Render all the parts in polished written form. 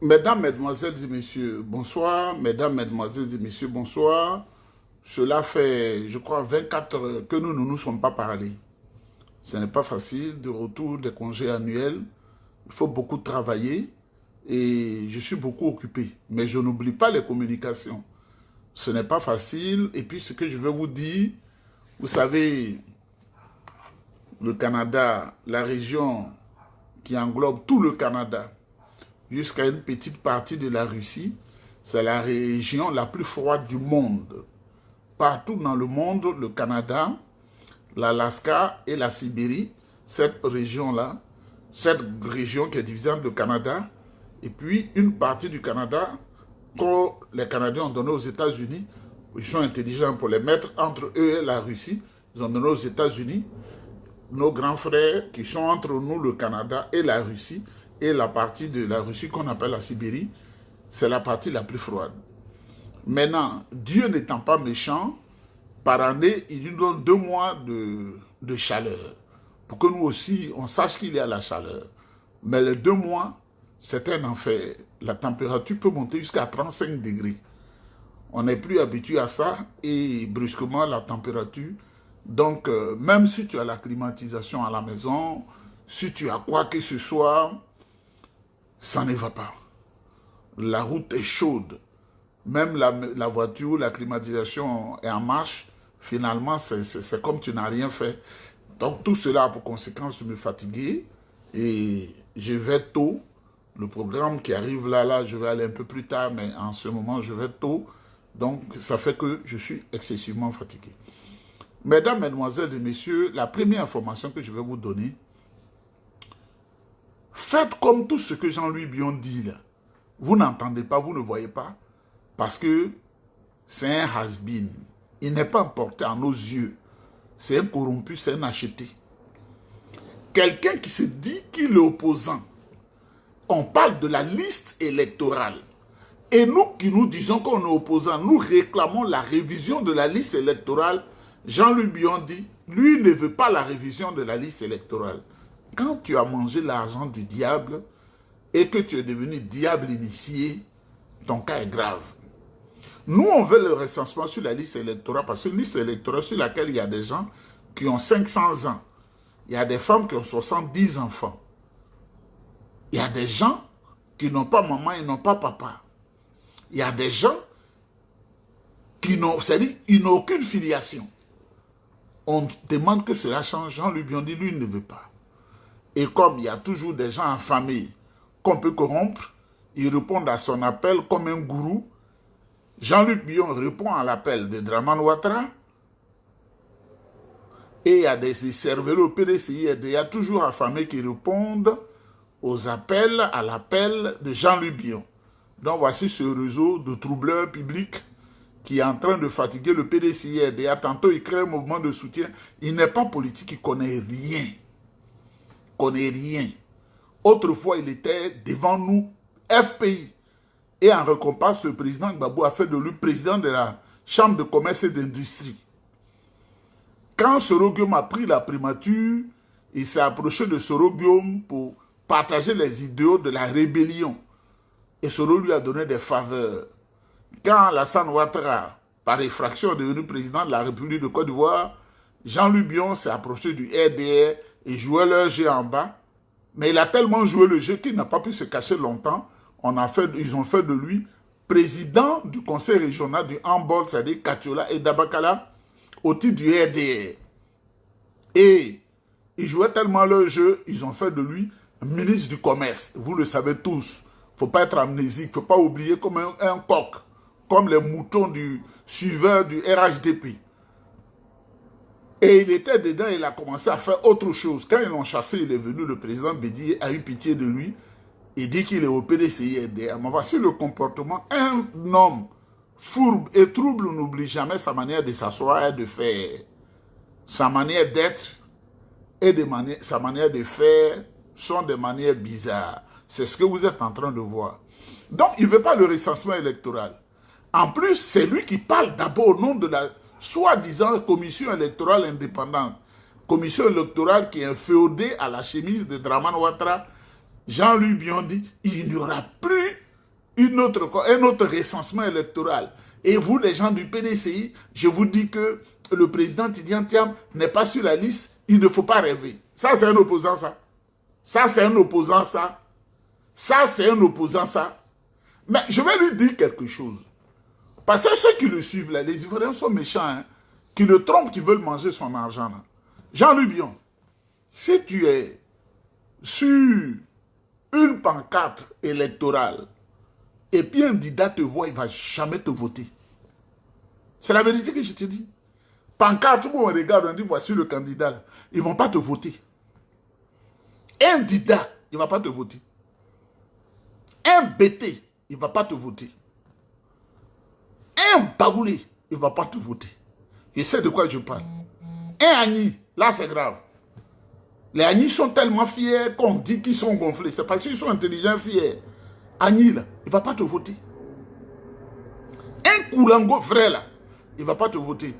Mesdames, Mesdemoiselles et Messieurs, bonsoir. Mesdames, Mesdemoiselles et Messieurs, bonsoir. Cela fait, je crois, 24 heures que nous ne nous sommes pas parlé. Ce n'est pas facile, de retour des congés annuels. Il faut beaucoup travailler et je suis beaucoup occupé. Mais je n'oublie pas les communications. Ce n'est pas facile. Et puis ce que je vais vous dire, vous savez, le Canada, la région qui englobe tout le Canada, jusqu'à une petite partie de la Russie, c'est la région la plus froide du monde. Partout dans le monde, le Canada, l'Alaska et la Sibérie, cette région-là, cette région qui est divisée entre le Canada, et puis une partie du Canada, que les Canadiens ont donné aux États-Unis, ils sont intelligents pour les mettre entre eux et la Russie, ils ont donné aux États-Unis, nos grands frères qui sont entre nous, le Canada et la Russie, et la partie de la Russie qu'on appelle la Sibérie, c'est la partie la plus froide. Maintenant, Dieu n'étant pas méchant, par année, il nous donne 2 mois de chaleur, pour que nous aussi, on sache qu'il y a la chaleur. Mais les 2 mois, c'est un enfer. La température peut monter jusqu'à 35 degrés. On n'est plus habitué à ça, et brusquement, la température. Donc, même si tu as la climatisation à la maison, si tu as quoi que ce soit, ça ne va pas. La route est chaude. Même la voiture, la climatisation est en marche. Finalement, c'est comme tu n'as rien fait. Donc, tout cela a pour conséquence de me fatiguer. Et je vais tôt. Le programme qui arrive là, je vais aller un peu plus tard, mais en ce moment, je vais tôt. Donc, ça fait que je suis excessivement fatigué. Mesdames, Mesdemoiselles et Messieurs, la première information que je vais vous donner, faites comme tout ce que Jean-Louis Bion dit là. Vous n'entendez pas, vous ne voyez pas, parce que c'est un has-been. Il n'est pas porté à nos yeux. C'est un corrompu, c'est un acheté. Quelqu'un qui se dit qu'il est opposant. On parle de la liste électorale. Et nous qui nous disons qu'on est opposant, nous réclamons la révision de la liste électorale. Jean-Louis Bion dit, lui ne veut pas la révision de la liste électorale. Quand tu as mangé l'argent du diable et que tu es devenu diable initié, ton cas est grave. Nous, on veut le recensement sur la liste électorale parce que une liste électorale sur laquelle il y a des gens qui ont 500 ans. Il y a des femmes qui ont 70 enfants. Il y a des gens qui n'ont pas maman et n'ont pas papa. Il y a des gens qui n'ont, c'est-à-dire, ils n'ont aucune filiation. On demande que cela change. Jean-Louis Bion dit, lui, il ne veut pas. Et comme il y a toujours des gens en famille qu'on peut corrompre, ils répondent à son appel comme un gourou. Jean-Luc Bion répond à l'appel de Draman Ouattara. Et il y a des cerveaux au PDCI, il y a toujours affamés qui répondent aux appels, à l'appel de Jean-Luc Bion. Donc voici ce réseau de troubleurs publics qui est en train de fatiguer le PDCI. Tantôt il crée un mouvement de soutien. Il n'est pas politique, il ne connaît rien. Il ne connaît rien. Autrefois, il était devant nous, FPI. Et en récompense, le président Gbagbo a fait de lui président de la Chambre de commerce et d'industrie. Quand Soro Guillaume a pris la primature, il s'est approché de Soro Guillaume pour partager les idéaux de la rébellion. Et Soro lui a donné des faveurs. Quand Alassane Ouattara, par effraction, est devenu président de la République de Côte d'Ivoire, Jean-Louis Bion s'est approché du RDR et jouait leur jeu en bas. Mais il a tellement joué le jeu qu'il n'a pas pu se cacher longtemps. Ils ont fait de lui président du conseil régional du handball, c'est-à-dire Katiola et Dabakala, au titre du RDR. Et ils jouaient tellement leur jeu, ils ont fait de lui ministre du commerce. Vous le savez tous. Il ne faut pas être amnésique, il ne faut pas oublier comme un coq, comme les moutons du suiveur du RHDP. Et il était dedans, il a commencé à faire autre chose. Quand ils l'ont chassé, il est venu, le président Bédié a eu pitié de lui. Il dit qu'il est au PDCI. Mais voici le comportement. Un homme fourbe et trouble n'oublie jamais sa manière de s'asseoir et de faire. Sa manière d'être et sa manière de faire sont des manières bizarres. C'est ce que vous êtes en train de voir. Donc, il ne veut pas le recensement électoral. En plus, c'est lui qui parle d'abord au nom de la soi-disant commission électorale indépendante. Commission électorale qui est inféodée à la chemise de Draman Ouattara. Jean-Louis Bion dit, il n'y aura plus un autre recensement électoral. Et vous, les gens du PDCI, je vous dis que le président Tidiane Thiam n'est pas sur la liste, il ne faut pas rêver. Ça, c'est un opposant, ça. Ça, c'est un opposant, ça. Ça, c'est un opposant, ça. Mais je vais lui dire quelque chose. Parce que ceux qui le suivent, là, les Ivoiriens sont méchants, hein, qui le trompent, qui veulent manger son argent. Jean-Louis Bion, si tu es sur une pancarte électorale, et puis un candidat te voit, il ne va jamais te voter. C'est la vérité que je te dis. Pancarte, tout le monde regarde, on dit, voici le candidat. Là. Ils ne vont pas te voter. Un candidat, il ne va pas te voter. Un BT, il ne va pas te voter. Un bagoulé, il ne va pas te voter. Je sais de quoi je parle. Un Agni, là c'est grave. Les Agnis sont tellement fiers qu'on dit qu'ils sont gonflés. C'est parce qu'ils sont intelligents, fiers. Agni, là, il ne va pas te voter. Un Koulango vrai, là, il ne va pas te voter.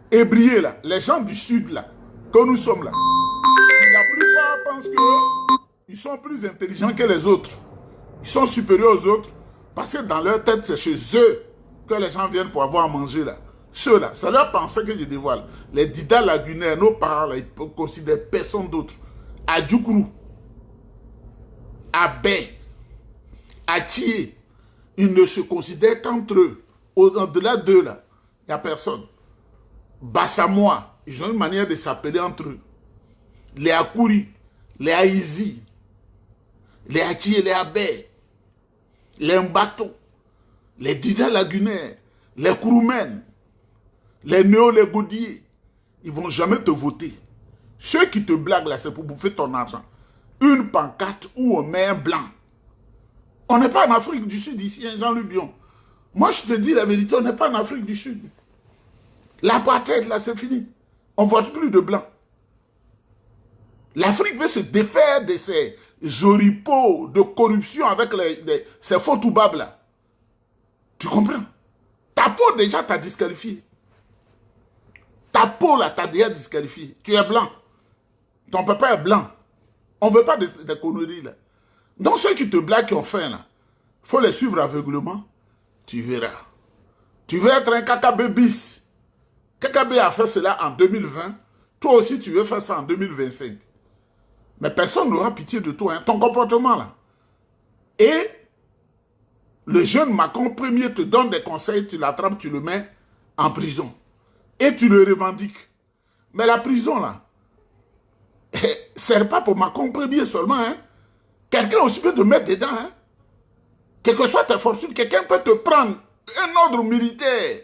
Ébrié, là, les gens du sud, là, que nous sommes là, la plupart pensent qu'ils sont plus intelligents que les autres. Ils sont supérieurs aux autres parce que dans leur tête, c'est chez eux que les gens viennent pour avoir à manger, là. Ceux-là, c'est leur pensée que je dévoile. Les Dida lagunaires, nos parents, là, ils ne considèrent personne d'autre. À Djoukourou, à Bay, à Thié, ils ne se considèrent qu'entre eux. Au-delà d'eux, là, il n'y a personne. Bassamois, ils ont une manière de s'appeler entre eux. Les Akouri, les Aïzi, les Achié, les Abé, les Mbato, les Dida lagunaires, les Kouroumènes, les Néo, les Gaudiers, ils ne vont jamais te voter. Ceux qui te blaguent là, c'est pour bouffer ton argent. Une pancarte où on met un blanc. On n'est pas en Afrique du Sud ici, hein, Jean-Louis Bion. Moi, je te dis la vérité, on n'est pas en Afrique du Sud. L'apartheid, là, c'est fini. On ne vote plus de blanc. L'Afrique veut se défaire de ces oripeaux de corruption avec ces faux toubabs là. Tu comprends? Ta peau déjà t'a disqualifié. Ta peau là t'a déjà disqualifié. Tu es blanc. Ton papa est blanc. On ne veut pas de conneries là. Donc ceux qui te blaguent, qui ont faim là, il faut les suivre aveuglement. Tu verras. Tu veux être un KKB bis. KKB a fait cela en 2020. Toi aussi tu veux faire ça en 2025. Mais personne n'aura pitié de toi. Hein. Ton comportement là. Et le jeune Macron premier te donne des conseils, tu l'attrapes, tu le mets en prison. Et tu le revendiques. Mais la prison là, ne sert pas pour Macron premier seulement. Hein. Quelqu'un aussi peut te mettre dedans. Hein. Quelle que soit ta fortune, quelqu'un peut te prendre un ordre militaire.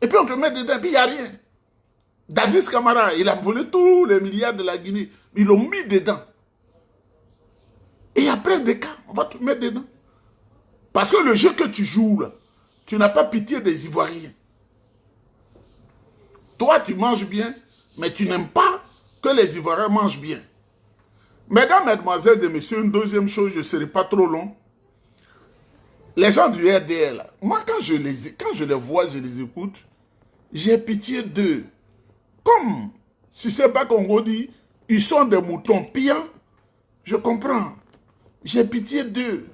Et puis on te met dedans, et puis il n'y a rien. Dadis Camara, il a volé tous les milliards de la Guinée. Ils l'ont mis dedans. Et après des cas, on va te mettre dedans. Parce que le jeu que tu joues là, tu n'as pas pitié des Ivoiriens. Toi, tu manges bien, mais tu n'aimes pas que les Ivoiriens mangent bien. Mesdames, mesdemoiselles et messieurs, une deuxième chose, je ne serai pas trop long. Les gens du RDL, moi quand je les vois, je les écoute, j'ai pitié d'eux. Comme, si c'est pas Congo dit, ils sont des moutons piants, je comprends. J'ai pitié d'eux.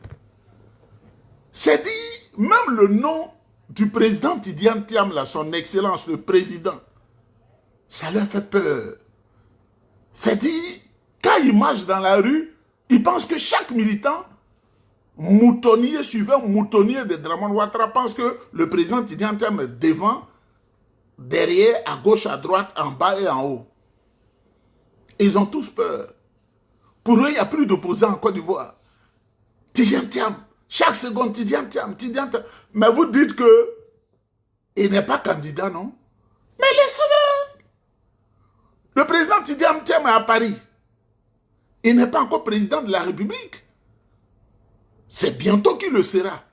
C'est dit, même le nom du président Tidiane Thiam, là, son excellence, le président, ça leur fait peur. C'est dit, quand ils marchent dans la rue, ils pensent que chaque militant, moutonnier, suivant moutonnier de Dramane Ouattara, pense que le président Tidiane Thiam est devant, derrière, à gauche, à droite, en bas et en haut. Ils ont tous peur. Pour eux, il n'y a plus d'opposants en Côte d'Ivoire. Tidiane Thiam, chaque seconde, Tidiane Thiam, Tidiane Thiam. Mais vous dites que il n'est pas candidat, non? Mais laissez-le. Le président Tidiane Thiam est à Paris. Il n'est pas encore président de la République. C'est bientôt qu'il le sera.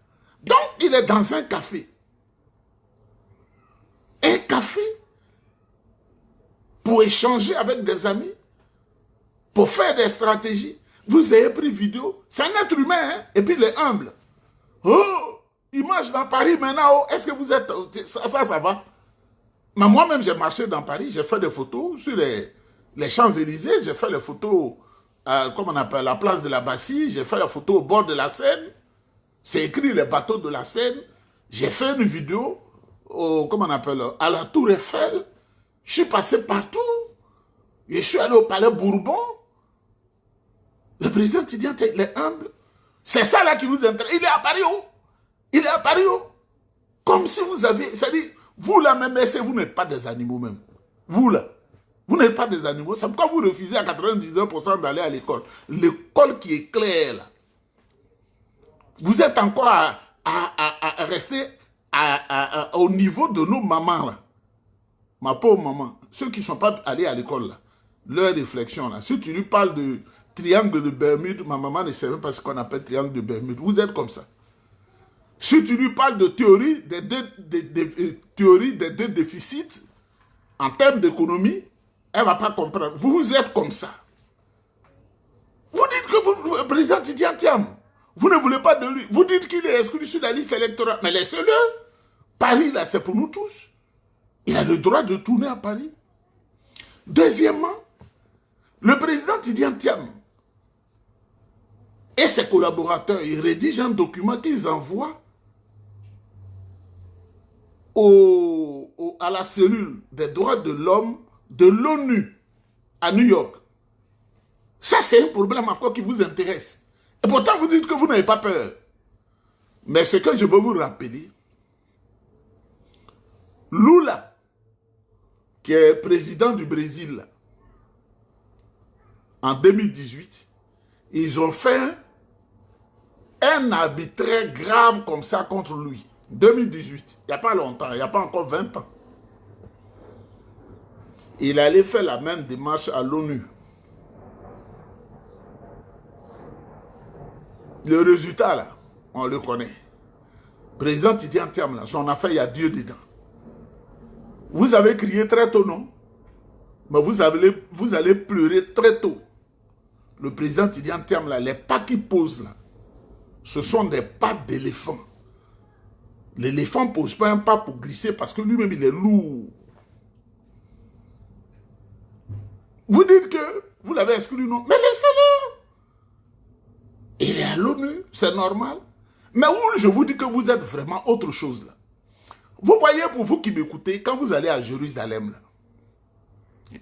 Donc, il est dans un café. Un café pour échanger avec des amis, pour faire des stratégies. Vous avez pris vidéo. C'est un être humain, hein? Et puis il est humble. Oh, il marche dans Paris maintenant. Oh, est-ce que vous êtes... Ça va. Mais moi-même, j'ai marché dans Paris. J'ai fait des photos sur les Champs-Élysées. J'ai fait les photos, comme on appelle, la place de la Bastille. J'ai fait les photos au bord de la Seine. C'est écrit les bateaux de la Seine. J'ai fait une vidéo, comment on appelle, à la Tour Eiffel. Je suis passé partout. Je suis allé au Palais Bourbon. Le président Tidiane Tiam, il est humble. C'est ça là qui vous intéresse. Il est à Paris, oh. Il est à Paris, oh. Comme si vous aviez... C'est-à-dire, vous là même, vous n'êtes pas des animaux même. Vous là. Vous n'êtes pas des animaux. C'est pourquoi vous refusez à 99% d'aller à l'école. L'école qui est claire là. Vous êtes encore à rester au niveau de nos mamans là. Ma pauvre maman. Ceux qui ne sont pas allés à l'école là. Leur réflexion là. Si tu lui parles de triangle de Bermude, ma maman ne sait même pas ce qu'on appelle triangle de Bermude. Vous êtes comme ça. Si tu lui parles de théorie des deux déficits en termes d'économie, elle ne va pas comprendre. Vous êtes comme ça. Vous dites que le président Tidiane Tiam, vous ne voulez pas de lui. Vous dites qu'il est exclu sur la liste électorale. Mais laissez-le. Paris, là, c'est pour nous tous. Il a le droit de tourner à Paris. Deuxièmement, le président Tidiane Tiam et ses collaborateurs, ils rédigent un document qu'ils envoient à la cellule des droits de l'homme de l'ONU à New York. Ça, c'est un problème encore qui vous intéresse. Et pourtant, vous dites que vous n'avez pas peur. Mais ce que je veux vous rappeler, Lula, qui est président du Brésil, en 2018, ils ont fait un arbitraire grave comme ça contre lui. 2018, il n'y a pas longtemps, il n'y a pas encore 20 ans. Il allait faire la même démarche à l'ONU. Le résultat, là, on le connaît. Président Tidiane Tiam, là, son affaire, il y a Dieu dedans. Vous avez crié très tôt, non? Mais vous allez pleurer très tôt. Le président Tidiane Tiam, là, les pas qu'il pose, là, ce sont des pattes d'éléphant. L'éléphant ne pose pas un pas pour glisser parce que lui-même, il est lourd. Vous dites que vous l'avez exclu, non? Mais laissez-le. Il est à l'ONU, c'est normal. Mais où je vous dis que vous êtes vraiment autre chose, là. Vous voyez, pour vous qui m'écoutez, quand vous allez à Jérusalem, là,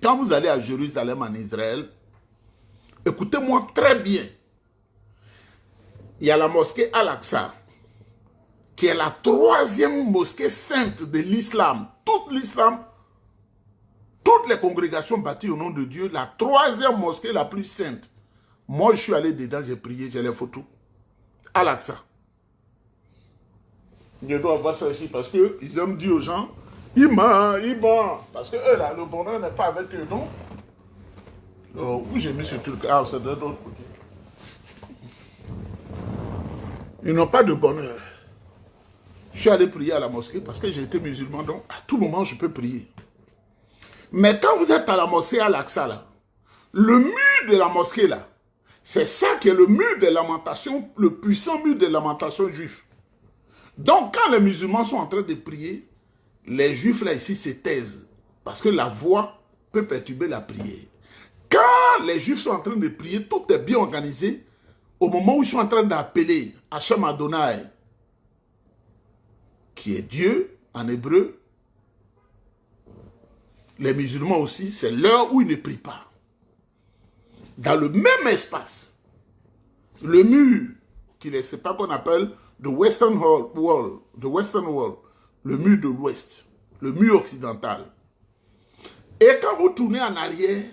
quand vous allez à Jérusalem en Israël, écoutez-moi très bien. Il y a la mosquée Al-Aqsa, qui est la troisième mosquée sainte de l'islam. Toutes les congrégations bâties au nom de Dieu, la troisième mosquée la plus sainte. Moi, je suis allé dedans, j'ai prié, j'ai les photos. Al-Aqsa. Je dois avoir ça ici parce qu'ils aiment dire aux gens, ils mentent. Parce que eux, là, le bonheur n'est pas avec eux, non? Où j'ai mis ce truc? Ah, c'est de l'autre côté. Ils n'ont pas de bonheur. Je suis allé prier à la mosquée parce que j'ai été musulman, donc à tout moment, je peux prier. Mais quand vous êtes à la mosquée Al-Aqsa, là, le mur de la mosquée, là, c'est ça qui est le mur de lamentation, le puissant mur de lamentation juif. Donc, quand les musulmans sont en train de prier, les juifs, là, ici, se taisent. Parce que la voix peut perturber la prière. Quand les juifs sont en train de prier, tout est bien organisé. Au moment où ils sont en train d'appeler Hachem Adonai, qui est Dieu, en hébreu, les musulmans aussi, c'est l'heure où ils ne prient pas. Dans le même espace, le mur, c'est pas qu'on appelle the Western Wall, le mur de l'Ouest, le mur occidental. Et quand vous tournez en arrière,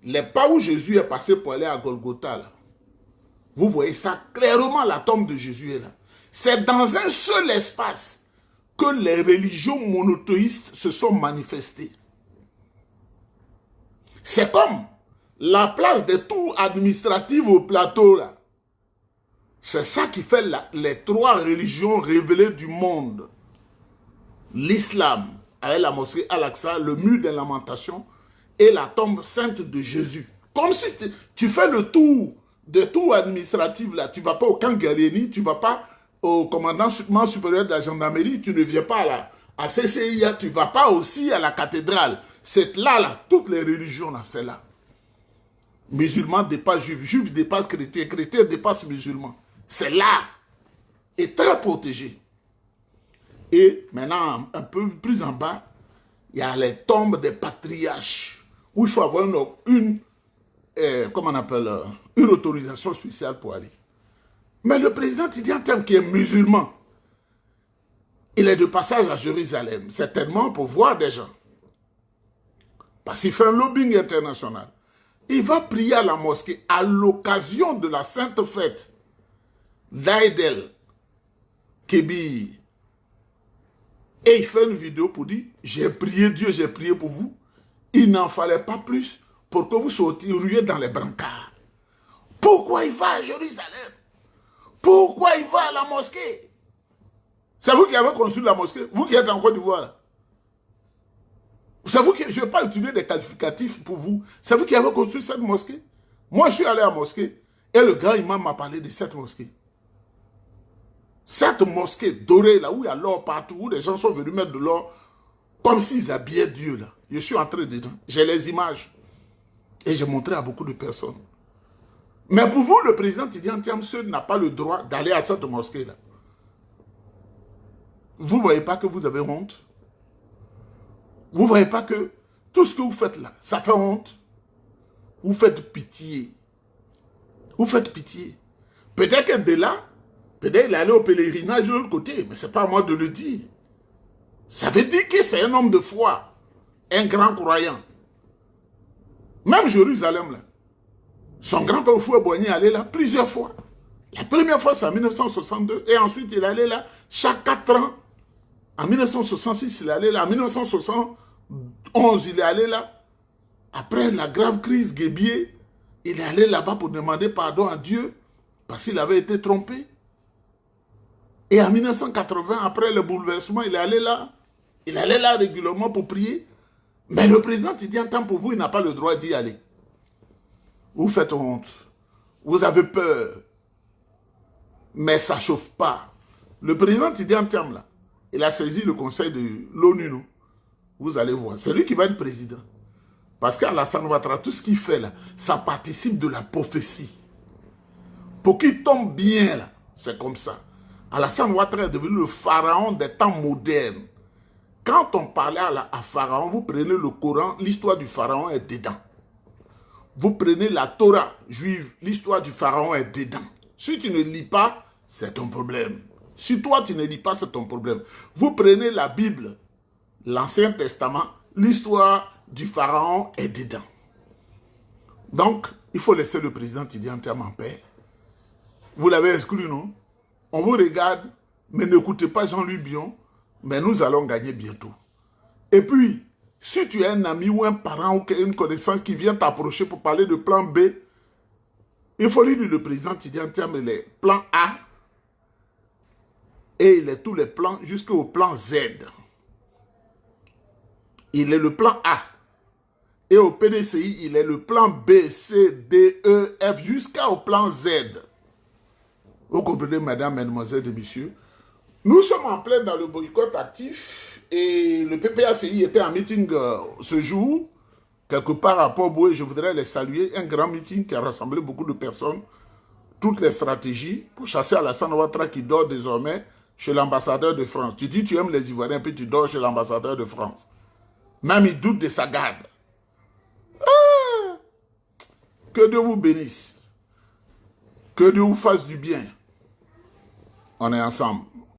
les pas où Jésus est passé pour aller à Golgotha, là, vous voyez ça clairement, la tombe de Jésus est là. C'est dans un seul espace que les religions monothéistes se sont manifestées. C'est comme la place des tours administratives au plateau, là. C'est ça qui fait les trois religions révélées du monde. L'islam, avec la mosquée Al-Aqsa, le mur des lamentations et la tombe sainte de Jésus. Comme si tu fais le tour des tours administratives, là. Tu ne vas pas au camp Gallieni, tu ne vas pas au commandant supérieur de la gendarmerie, tu ne viens pas à CCIA, tu ne vas pas aussi à la cathédrale. C'est là, toutes les religions, là, c'est là. Musulmans dépassent juifs, juifs dépassent chrétiens, chrétiens dépassent musulmans. C'est là. est très protégé. Et maintenant, un peu plus en bas, il y a les tombes des patriarches, où il faut avoir comment on appelle, une autorisation spéciale pour aller. Mais le président Tidiane Thiam, qui est musulman, il est de passage à Jérusalem, certainement pour voir des gens. Parce qu'il fait un lobbying international. Il va prier à la mosquée à l'occasion de la sainte fête d'Aïd el-Kébir. Et il fait une vidéo pour dire, j'ai prié Dieu, j'ai prié pour vous. Il n'en fallait pas plus pour que vous sortiez dans les brancards. Pourquoi il va à Jérusalem? Pourquoi il va à la mosquée? C'est vous qui avez construit la mosquée? Vous qui êtes en Côte d'Ivoire là. C'est vous qui... Je ne vais pas utiliser des qualificatifs pour vous. C'est vous qui avez construit cette mosquée? Moi, je suis allé à la mosquée et le grand imam m'a parlé de cette mosquée. Cette mosquée dorée là, où il y a l'or partout, où les gens sont venus mettre de l'or, comme s'ils habillaient Dieu là. Je suis entré dedans. J'ai les images. Et j'ai montré à beaucoup de personnes. Mais pour vous, le président Tidiane Thiam n'a pas le droit d'aller à cette mosquée là. Vous ne voyez pas que vous avez honte? Vous ne voyez pas que tout ce que vous faites là, ça fait honte? Vous faites pitié. Vous faites pitié. Peut-être que de là, peut-être il est allé au pèlerinage de l'autre côté, mais ce n'est pas à moi de le dire. Ça veut dire que c'est un homme de foi, un grand croyant. Même Jérusalem, là, son grand-père Foué-Boigny est allé là plusieurs fois. La première fois, c'est en 1962, et ensuite il est allé là chaque 4 ans. En 1966, il est allé là. En 1971, il est allé là. Après la grave crise Guébier, il est allé là-bas pour demander pardon à Dieu parce qu'il avait été trompé. Et en 1980, après le bouleversement, il est allé là. Il allait là régulièrement pour prier. Mais le président Tidiane Thiam, pour vous, il n'a pas le droit d'y aller. Vous faites honte. Vous avez peur. Mais ça ne chauffe pas. Le président Tidiane Thiam, là, il a saisi le conseil de l'ONU, non? Vous allez voir. C'est lui qui va être président. Parce qu'Alassane Ouattara, tout ce qu'il fait là, ça participe de la prophétie. Pour qu'il tombe bien là, c'est comme ça. Alassane Ouattara est devenu le pharaon des temps modernes. Quand on parlait à Pharaon, vous prenez le Coran, l'histoire du Pharaon est dedans. Vous prenez la Torah juive, l'histoire du Pharaon est dedans. Si tu ne lis pas, c'est ton problème. Si toi tu ne lis pas, c'est ton problème. Vous prenez la Bible, l'Ancien Testament, l'histoire du Pharaon est dedans. Donc, il faut laisser le président Tidiane Thiam en paix. Vous l'avez exclu, non? On vous regarde, mais n'écoutez pas Jean-Louis Bion, mais nous allons gagner bientôt. Et puis, si tu as un ami ou un parent ou une connaissance qui vient t'approcher pour parler de plan B, il faut lui dire le président Tidiane Thiam, il est plan A, et il est tous les plans jusqu'au plan Z. Il est le plan A. Et au PDCI, il est le plan B, C, D, E, F, jusqu'au plan Z. Vous comprenez, mesdames, mesdemoiselles et messieurs? Nous sommes en plein dans le boycott actif et le PPACI était en meeting ce jour, quelque part à Port-Boué. Je voudrais les saluer. Un grand meeting qui a rassemblé beaucoup de personnes. Toutes les stratégies pour chasser Alassane Ouattara qui dort désormais chez l'ambassadeur de France. Tu dis tu aimes les Ivoiriens puis tu dors chez l'ambassadeur de France. Même il doute de sa garde. Ah! Que Dieu vous bénisse. Que Dieu vous fasse du bien. On est ensemble.